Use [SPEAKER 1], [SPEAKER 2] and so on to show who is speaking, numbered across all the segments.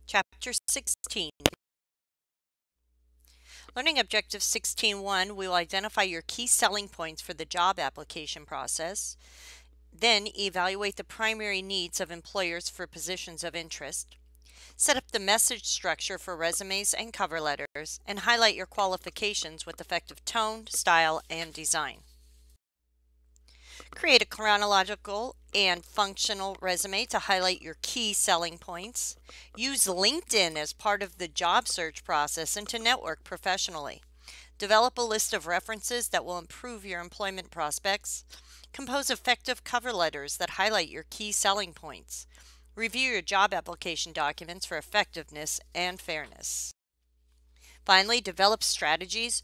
[SPEAKER 1] Chapter 16. Learning Objective 16.1, we will identify your key selling points for the job application process. Then evaluate the primary needs of employers for positions of interest. Set up the message structure for resumes and cover letters, and highlight your qualifications with effective tone, style, and design. Create a chronological and functional resume to highlight your key selling points. Use LinkedIn as part of the job search process and to network professionally. Develop a list of references that will improve your employment prospects. Compose effective cover letters that highlight your key selling points. Review your job application documents for effectiveness and fairness. Finally, develop strategies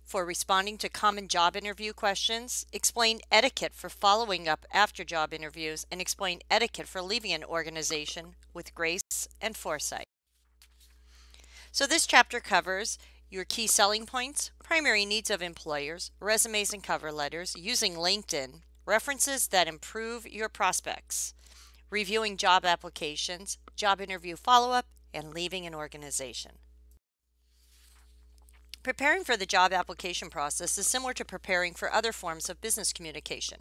[SPEAKER 1] for responding to common job interview questions, explain etiquette for following up after job interviews, and explain etiquette for leaving an organization with grace and foresight. So this chapter covers your key selling points, primary needs of employers, resumes and cover letters, using LinkedIn, references that improve your prospects, reviewing job applications, job interview follow-up, and leaving an organization. Preparing for the job application process is similar to preparing for other forms of business communication.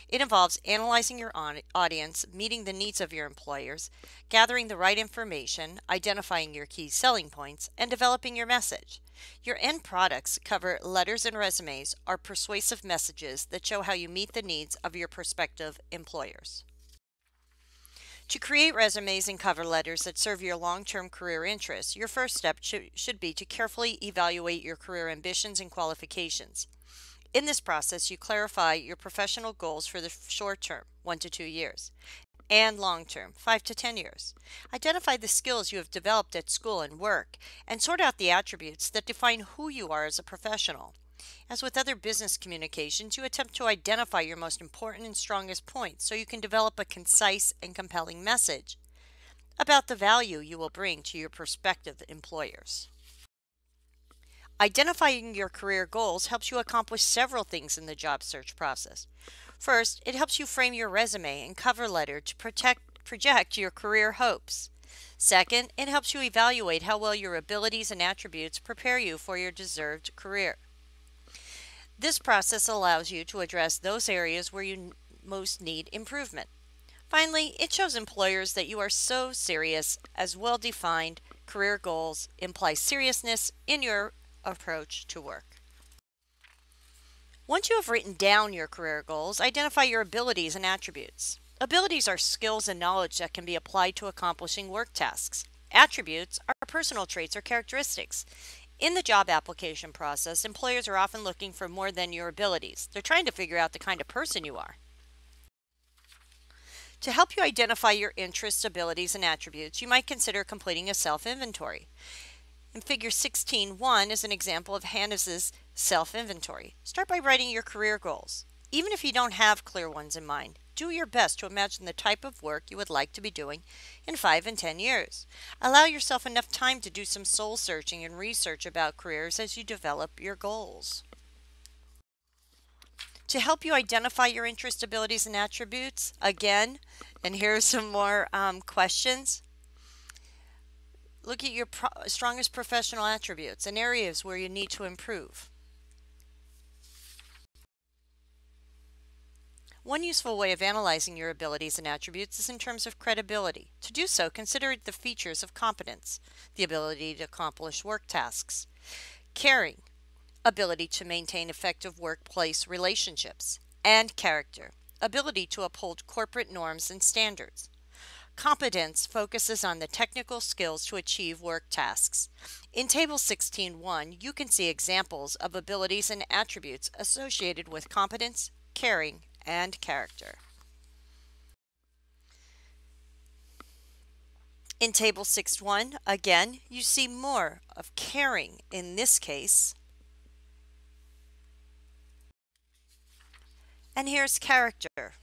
[SPEAKER 1] It involves analyzing your audience, meeting the needs of your employers, gathering the right information, identifying your key selling points, and developing your message. Your end products cover letters and resumes are persuasive messages that show how you meet the needs of your prospective employers. To create resumes and cover letters that serve your long-term career interests, your first step should be to carefully evaluate your career ambitions and qualifications. In this process, you clarify your professional goals for the short term, 1 to 2 years, and long term, 5 to 10 years. Identify the skills you have developed at school and work, and sort out the attributes that define who you are as a professional. As with other business communications, you attempt to identify your most important and strongest points so you can develop a concise and compelling message about the value you will bring to your prospective employers. Identifying your career goals helps you accomplish several things in the job search process. First, it helps you frame your resume and cover letter to project your career hopes. Second, it helps you evaluate how well your abilities and attributes prepare you for your deserved career. This process allows you to address those areas where you most need improvement. Finally, it shows employers that you are so serious as well-defined career goals imply seriousness in your approach to work. Once you have written down your career goals, identify your abilities and attributes. Abilities are skills and knowledge that can be applied to accomplishing work tasks. Attributes are personal traits or characteristics. In the job application process, employers are often looking for more than your abilities. They're trying to figure out the kind of person you are. To help you identify your interests, abilities, and attributes, you might consider completing a self-inventory. In Figure 16.1 is an example of Hannah's self-inventory. Start by writing your career goals. Even if you don't have clear ones in mind, do your best to imagine the type of work you would like to be doing in 5 and 10 years. Allow yourself enough time to do some soul searching and research about careers as you develop your goals. To help you identify your interests, abilities, and attributes, again, and here are some more questions. Look at your strongest professional attributes and areas where you need to improve. One useful way of analyzing your abilities and attributes is in terms of credibility. To do so, consider the features of competence, the ability to accomplish work tasks, caring, ability to maintain effective workplace relationships, and character, ability to uphold corporate norms and standards. Competence focuses on the technical skills to achieve work tasks. In Table 16.1, you can see examples of abilities and attributes associated with competence, caring, and character. In Table 6.1, again, you see more of caring in this case. And here's character.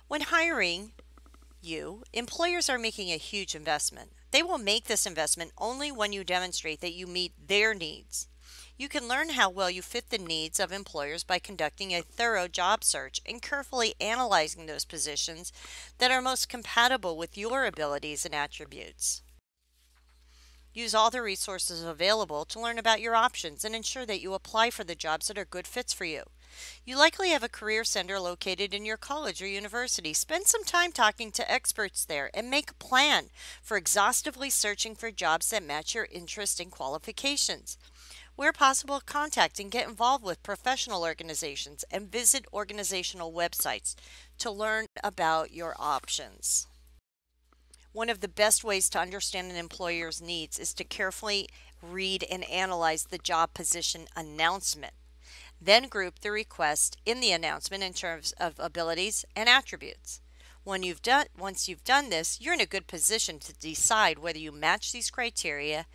[SPEAKER 1] When hiring you, employers are making a huge investment. They will make this investment only when you demonstrate that you meet their needs. You can learn how well you fit the needs of employers by conducting a thorough job search and carefully analyzing those positions that are most compatible with your abilities and attributes. Use all the resources available to learn about your options and ensure that you apply for the jobs that are good fits for you. You likely have a career center located in your college or university. Spend some time talking to experts there and make a plan for exhaustively searching for jobs that match your interests and qualifications. Where possible, contact and get involved with professional organizations and visit organizational websites to learn about your options. One of the best ways to understand an employer's needs is to carefully read and analyze the job position announcement. Then group the request in the announcement in terms of abilities and attributes. Once you've done this, you're in a good position to decide whether you match these criteria,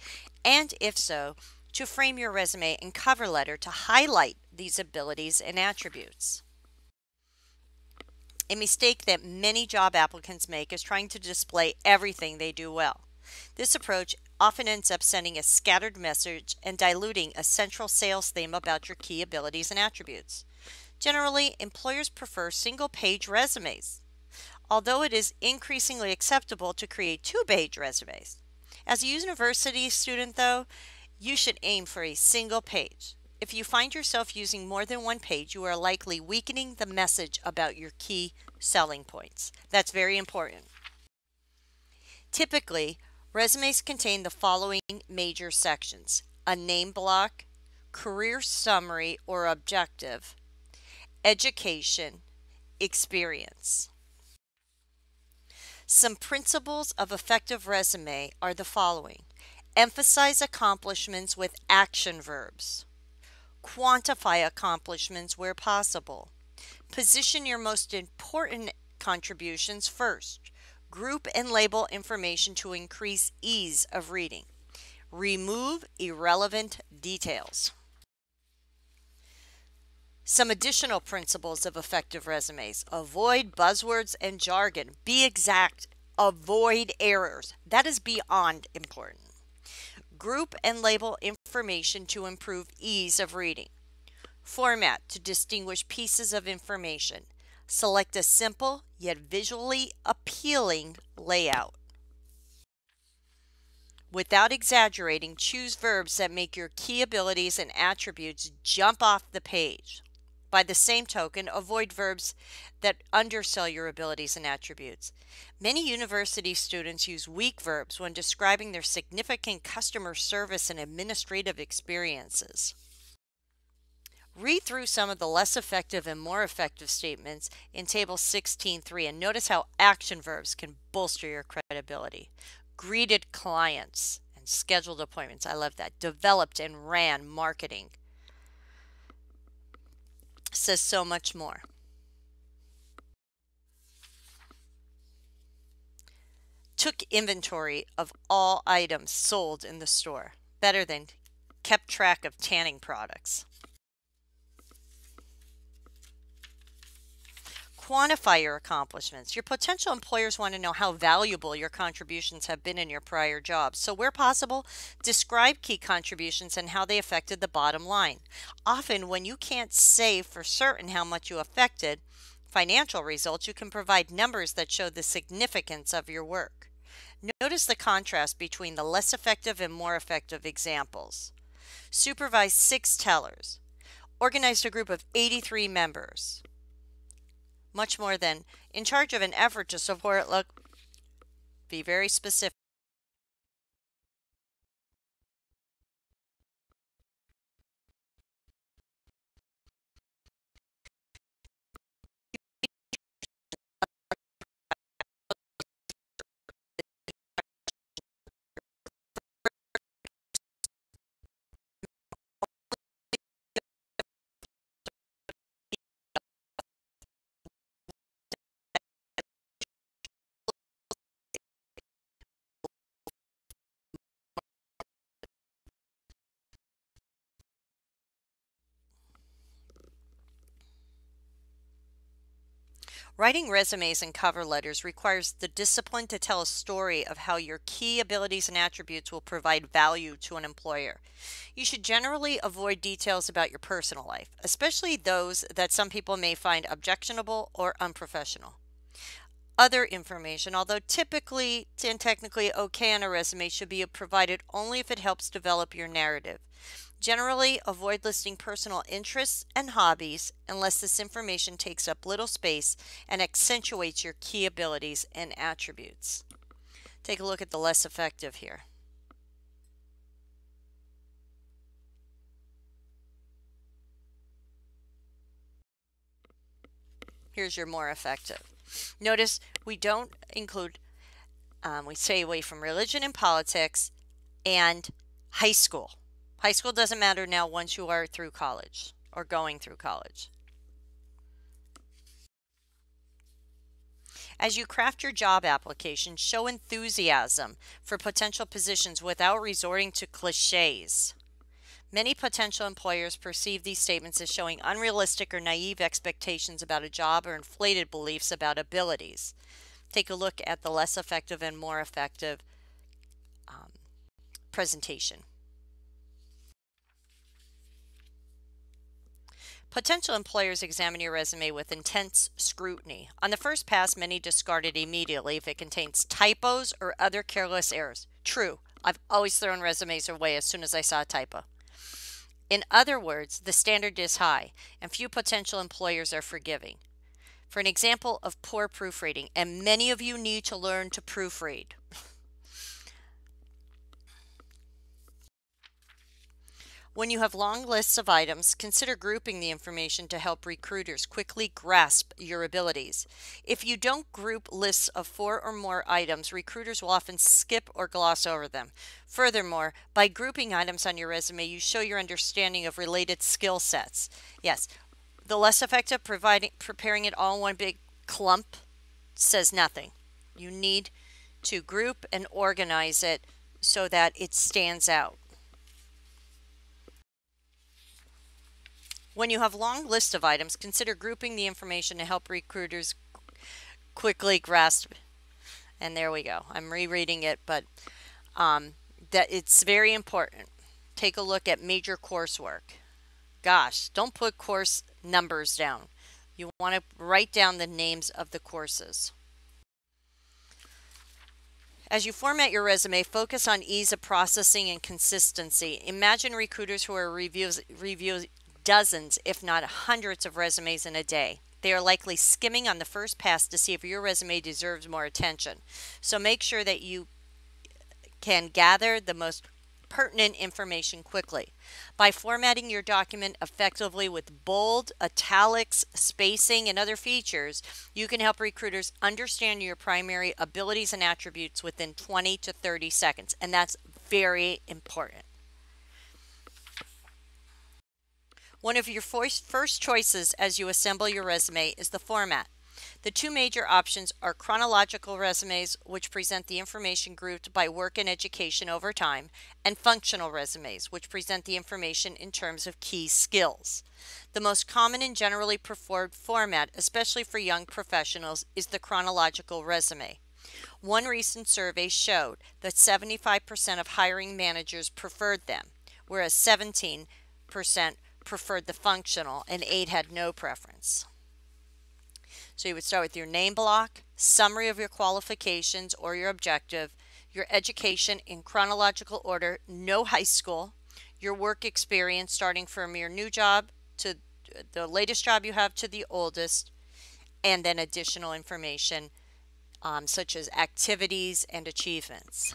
[SPEAKER 1] and if so, to frame your resume and cover letter to highlight these abilities and attributes. A mistake that many job applicants make is trying to display everything they do well. This approach often ends up sending a scattered message and diluting a central sales theme about your key abilities and attributes. Generally, employers prefer single-page resumes, although it is increasingly acceptable to create two-page resumes. As a university student, though, you should aim for a single page. If you find yourself using more than one page, you are likely weakening the message about your key selling points. That's very important. Typically, resumes contain the following major sections: a name block, career summary or objective, education, experience. Some principles of effective resume are the following: emphasize accomplishments with action verbs. Quantify accomplishments where possible. Position your most important contributions first. Group and label information to increase ease of reading. Remove irrelevant details. Some additional principles of effective resumes: avoid buzzwords and jargon. Be exact. Avoid errors. That is beyond important. Group and label information to improve ease of reading. Format to distinguish pieces of information. Select a simple yet visually appealing layout. Without exaggerating, choose verbs that make your key abilities and attributes jump off the page. By the same token, avoid verbs that undersell your abilities and attributes. Many university students use weak verbs when describing their significant customer service and administrative experiences. Read through some of the less effective and more effective statements in Table 16.3 and notice how action verbs can bolster your credibility. Greeted clients and scheduled appointments. I love that. Developed and ran marketing. Says so much more. Took inventory of all items sold in the store. Better than kept track of tanning products. Quantify your accomplishments. Your potential employers want to know how valuable your contributions have been in your prior jobs. So where possible, describe key contributions and how they affected the bottom line. Often when you can't say for certain how much you affected financial results, you can provide numbers that show the significance of your work. Notice the contrast between the less effective and more effective examples. Supervised 6 tellers. Organized a group of 83 members. Much more than in charge of an effort to support. Look, be very specific. Writing resumes and cover letters requires the discipline to tell a story of how your key abilities and attributes will provide value to an employer. You should generally avoid details about your personal life, especially those that some people may find objectionable or unprofessional. Other information, although typically and technically okay on a resume, should be provided only if it helps develop your narrative. Generally, avoid listing personal interests and hobbies unless this information takes up little space and accentuates your key abilities and attributes. Take a look at the less effective here. Here's your more effective. Notice we don't include, we stay away from religion and politics and high school. High school doesn't matter now once you are through college or going through college. As you craft your job application, show enthusiasm for potential positions without resorting to cliches. Many potential employers perceive these statements as showing unrealistic or naive expectations about a job or inflated beliefs about abilities. Take a look at the less effective and more effective presentation. Potential employers examine your resume with intense scrutiny. On the first pass, many discard it immediately if it contains typos or other careless errors. True, I've always thrown resumes away as soon as I saw a typo. In other words, the standard is high, and few potential employers are forgiving. For an example of poor proofreading, and many of you need to learn to proofread. When you have long lists of items, consider grouping the information to help recruiters quickly grasp your abilities. If you don't group lists of 4 or more items, recruiters will often skip or gloss over them. Furthermore, by grouping items on your resume, you show your understanding of related skill sets. Yes, the less effective preparing it all in one big clump says nothing. You need to group and organize it so that it stands out. When you have long lists of items, consider grouping the information to help recruiters quickly grasp. And there we go. I'm rereading it, but that it's very important. Take a look at major coursework. Gosh, don't put course numbers down. You want to write down the names of the courses. As you format your resume, focus on ease of processing and consistency. Imagine recruiters who are reviews dozens, if not hundreds of resumes in a day. They are likely skimming on the first pass to see if your resume deserves more attention. So make sure that you can gather the most pertinent information quickly. By formatting your document effectively with bold, italics, spacing, and other features, you can help recruiters understand your primary abilities and attributes within 20 to 30 seconds. And that's very important. One of your first choices as you assemble your resume is the format. The two major options are chronological resumes, which present the information grouped by work and education over time, and functional resumes, which present the information in terms of key skills. The most common and generally preferred format, especially for young professionals, is the chronological resume. One recent survey showed that 75% of hiring managers preferred them, whereas 17% preferred the functional and 8 had no preference. So you would start with your name block, summary of your qualifications or your objective, your education in chronological order, no high school, your work experience starting from your new job to the latest job you have to the oldest, and then additional information such as activities and achievements.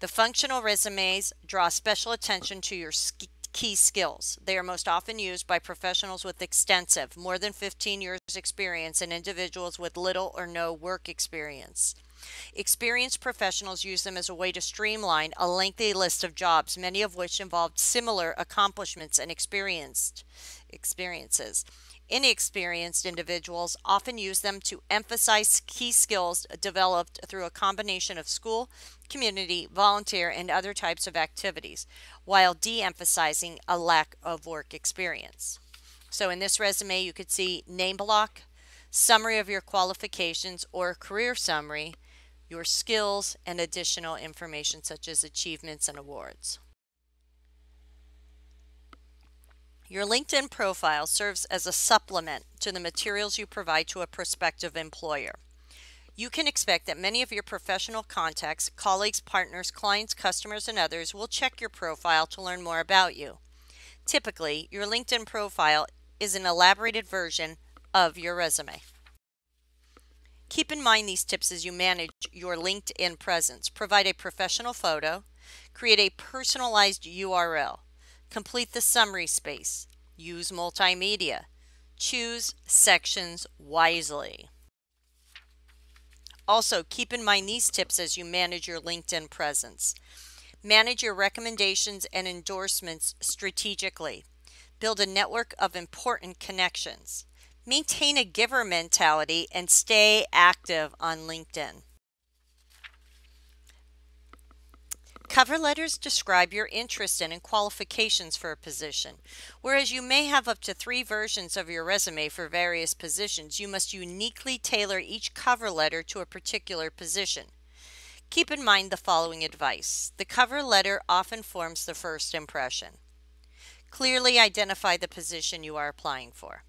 [SPEAKER 1] The functional resumes draw special attention to your key skills. They are most often used by professionals with extensive, more than 15 years experience, and individuals with little or no work experience. Experienced professionals use them as a way to streamline a lengthy list of jobs, many of which involved similar accomplishments and experiences. Inexperienced individuals often use them to emphasize key skills developed through a combination of school, community, volunteer, and other types of activities, while de-emphasizing a lack of work experience. So in this resume, you could see name block, summary of your qualifications or career summary, your skills, and additional information such as achievements and awards. Your LinkedIn profile serves as a supplement to the materials you provide to a prospective employer. You can expect that many of your professional contacts, colleagues, partners, clients, customers, and others will check your profile to learn more about you. Typically, your LinkedIn profile is an elaborated version of your resume. Keep in mind these tips as you manage your LinkedIn presence. Provide a professional photo, create a personalized URL, complete the summary space, use multimedia, choose sections wisely. Also, keep in mind these tips as you manage your LinkedIn presence. Manage your recommendations and endorsements strategically. Build a network of important connections. Maintain a giver mentality and stay active on LinkedIn. Cover letters describe your interest in and qualifications for a position. Whereas you may have up to 3 versions of your resume for various positions, you must uniquely tailor each cover letter to a particular position. Keep in mind the following advice. The cover letter often forms the first impression. Clearly identify the position you are applying for.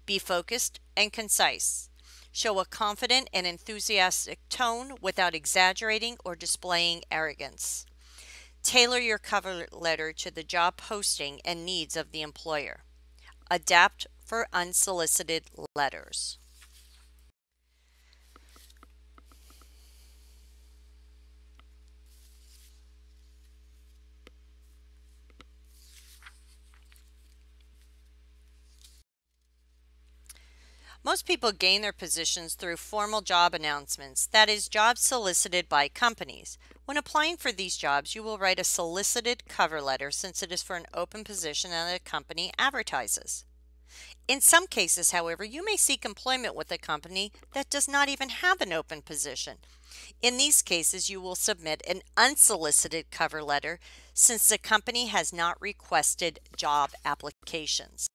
[SPEAKER 1] Be focused and concise. Show a confident and enthusiastic tone without exaggerating or displaying arrogance. Tailor your cover letter to the job posting and needs of the employer. Adapt for unsolicited letters. Most people gain their positions through formal job announcements, that is, jobs solicited by companies. When applying for these jobs, you will write a solicited cover letter since it is for an open position that a company advertises. In some cases, however, you may seek employment with a company that does not even have an open position. In these cases, you will submit an unsolicited cover letter since the company has not requested job applications.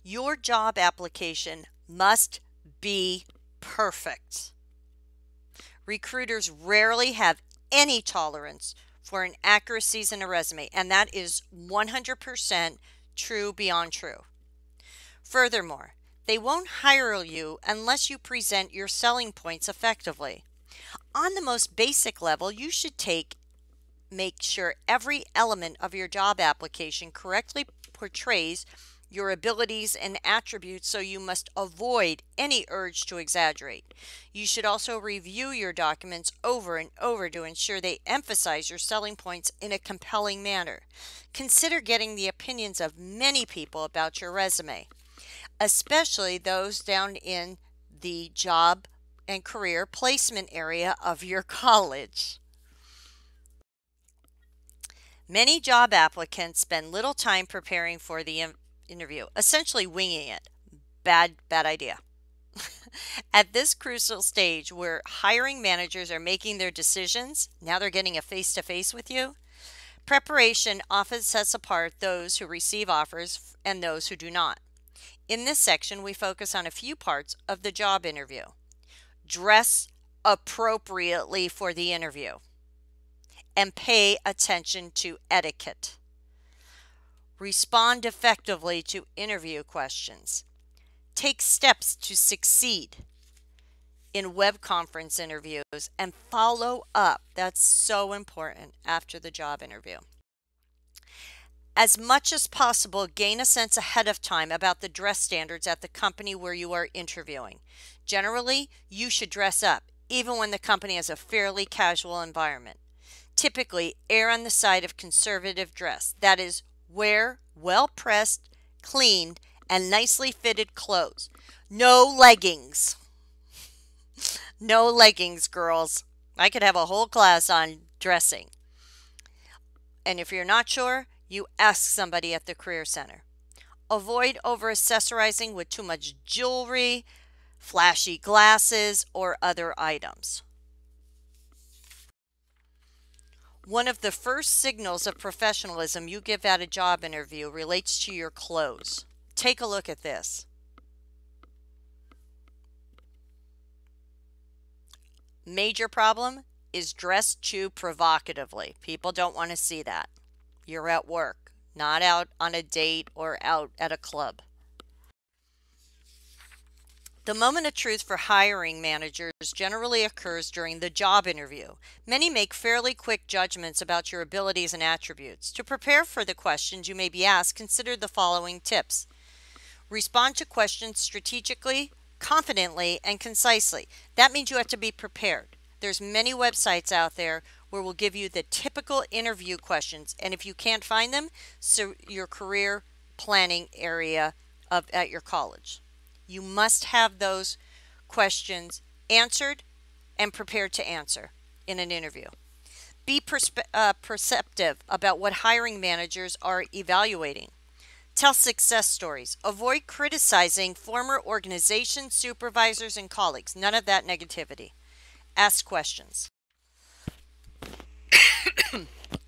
[SPEAKER 1] Your job application must be perfect. Recruiters rarely have any tolerance for inaccuracies in a resume, and that is 100% true beyond true. Furthermore, they won't hire you unless you present your selling points effectively. On the most basic level, you should make sure every element of your job application correctly portrays your abilities and attributes, so you must avoid any urge to exaggerate. You should also review your documents over and over to ensure they emphasize your selling points in a compelling manner. Consider getting the opinions of many people about your resume, especially those down in the job and career placement area of your college. Many job applicants spend little time preparing for the interview, essentially winging it. Bad idea. At this crucial stage where hiring managers are making their decisions, now they're getting a face-to-face with you, preparation often sets apart those who receive offers and those who do not. In this section, we focus on a few parts of the job interview. Dress appropriately for the interview and pay attention to etiquette. Respond effectively to interview questions. Take steps to succeed in web conference interviews and follow up. That's so important after the job interview. As much as possible, gain a sense ahead of time about the dress standards at the company where you are interviewing. Generally, you should dress up, even when the company has a fairly casual environment. Typically, err on the side of conservative dress. That is, wear well-pressed, cleaned, and nicely fitted clothes. No leggings. No leggings, girls. I could have a whole class on dressing. And if you're not sure, you ask somebody at the Career Center. Avoid over-accessorizing with too much jewelry, flashy glasses, or other items. One of the first signals of professionalism you give at a job interview relates to your clothes. Take a look at this. Major problem is dress too provocatively. People don't want to see that. You're at work, not out on a date or out at a club. The moment of truth for hiring managers generally occurs during the job interview. Many make fairly quick judgments about your abilities and attributes. To prepare for the questions you may be asked, consider the following tips. Respond to questions strategically, confidently, and concisely. That means you have to be prepared. There's many websites out there where we'll give you the typical interview questions, and if you can't find them, so your career planning area at your college. You must have those questions answered and prepared to answer in an interview. Be perceptive about what hiring managers are evaluating. Tell success stories. Avoid criticizing former organizations, supervisors, and colleagues. None of that negativity. Ask questions.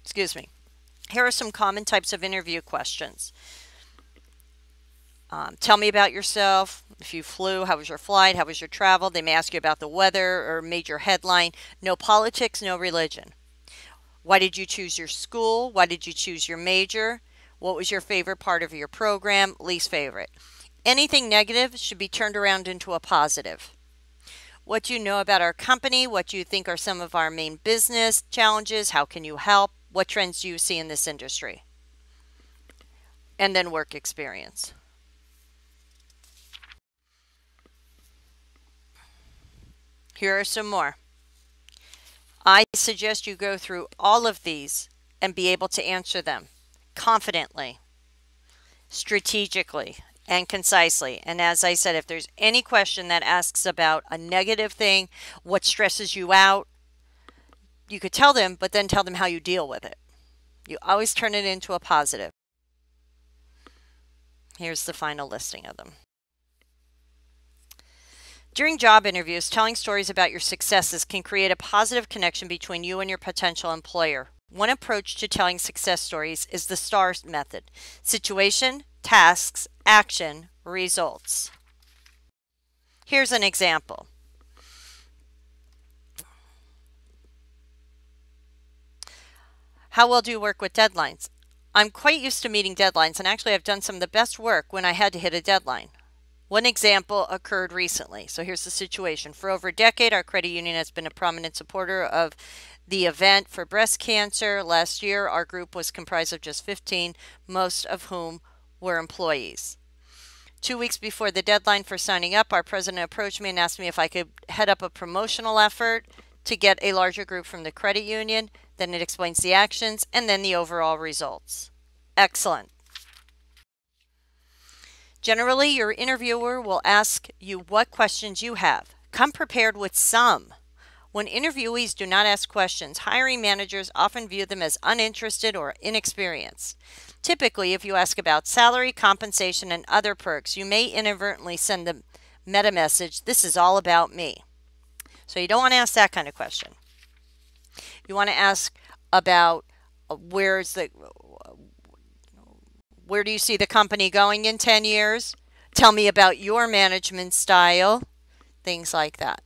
[SPEAKER 1] Excuse me. Here are some common types of interview questions. Tell me about yourself. If you flew, how was your flight? How was your travel? They may ask you about the weather or major headline. No politics, no religion. Why did you choose your school? Why did you choose your major? What was your favorite part of your program? Least favorite. Anything negative should be turned around into a positive. What do you know about our company? What do you think are some of our main business challenges? How can you help? What trends do you see in this industry? And then work experience. Here are some more. I suggest you go through all of these and be able to answer them confidently, strategically, and concisely. And as I said, if there's any question that asks about a negative thing, what stresses you out, you could tell them, but then tell them how you deal with it. You always turn it into a positive. Here's the final listing of them. During job interviews, telling stories about your successes can create a positive connection between you and your potential employer. One approach to telling success stories is the STAR method: situation, tasks, action, results. Here's an example. How well do you work with deadlines? I'm quite used to meeting deadlines, and actually I've done some of the best work when I had to hit a deadline. One example occurred recently. So here's the situation. For over a decade, our credit union has been a prominent supporter of the event for breast cancer. Last year, our group was comprised of just 15, most of whom were employees. 2 weeks before the deadline for signing up, our president approached me and asked me if I could head up a promotional effort to get a larger group from the credit union. Then it explains the actions and then the overall results. Excellent. Generally, your interviewer will ask you what questions you have. Come prepared with some. When interviewees do not ask questions, hiring managers often view them as uninterested or inexperienced. Typically, if you ask about salary, compensation, and other perks, you may inadvertently send the meta message, "This is all about me." So you don't want to ask that kind of question. You want to ask about where do you see the company going in 10 years? Tell me about your management style, things like that.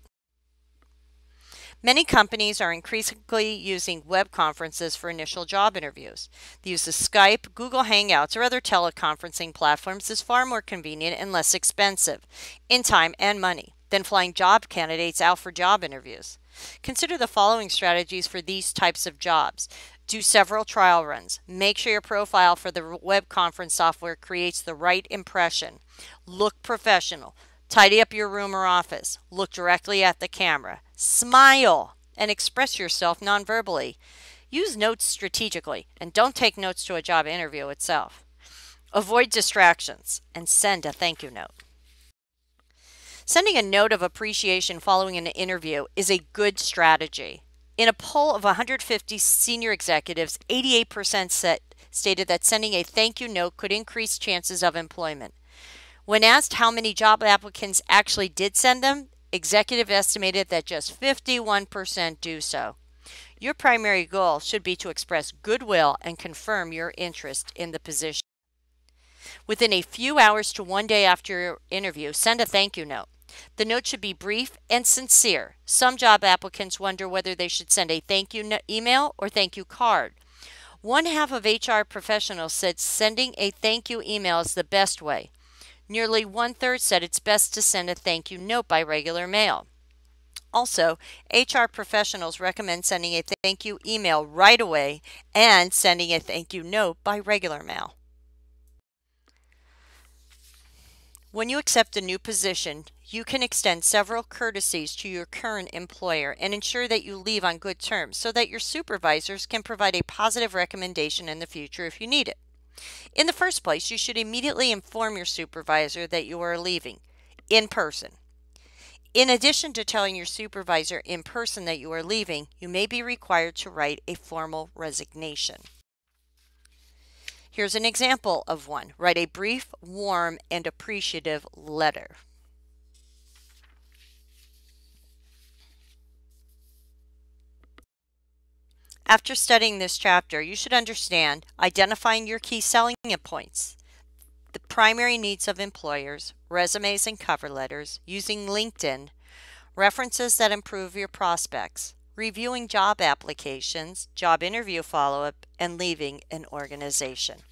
[SPEAKER 1] Many companies are increasingly using web conferences for initial job interviews. The use of Skype, Google Hangouts, or other teleconferencing platforms is far more convenient and less expensive in time and money than flying job candidates out for job interviews. Consider the following strategies for these types of jobs. Do several trial runs. Make sure your profile for the web conference software creates the right impression. Look professional. Tidy up your room or office. Look directly at the camera. Smile and express yourself nonverbally. Use notes strategically and don't take notes to a job interview itself. Avoid distractions and send a thank you note. Sending a note of appreciation following an interview is a good strategy. In a poll of 150 senior executives, 88% stated that sending a thank you note could increase chances of employment. When asked how many job applicants actually did send them, executives estimated that just 51% do so. Your primary goal should be to express goodwill and confirm your interest in the position. Within a few hours to 1 day after your interview, send a thank you note. The note should be brief and sincere. Some job applicants wonder whether they should send a thank you email or thank you card. One half of HR professionals said sending a thank you email is the best way. Nearly 1/3 said it's best to send a thank you note by regular mail. Also, HR professionals recommend sending a thank you email right away and sending a thank you note by regular mail. When you accept a new position, you can extend several courtesies to your current employer and ensure that you leave on good terms so that your supervisors can provide a positive recommendation in the future if you need it. In the first place, you should immediately inform your supervisor that you are leaving in person. In addition to telling your supervisor in person that you are leaving, you may be required to write a formal resignation. Here's an example of one. Write a brief, warm, and appreciative letter. After studying this chapter, you should understand identifying your key selling points, the primary needs of employers, resumes and cover letters, using LinkedIn, references that improve your prospects, reviewing job applications, job interview follow-up, and leaving an organization.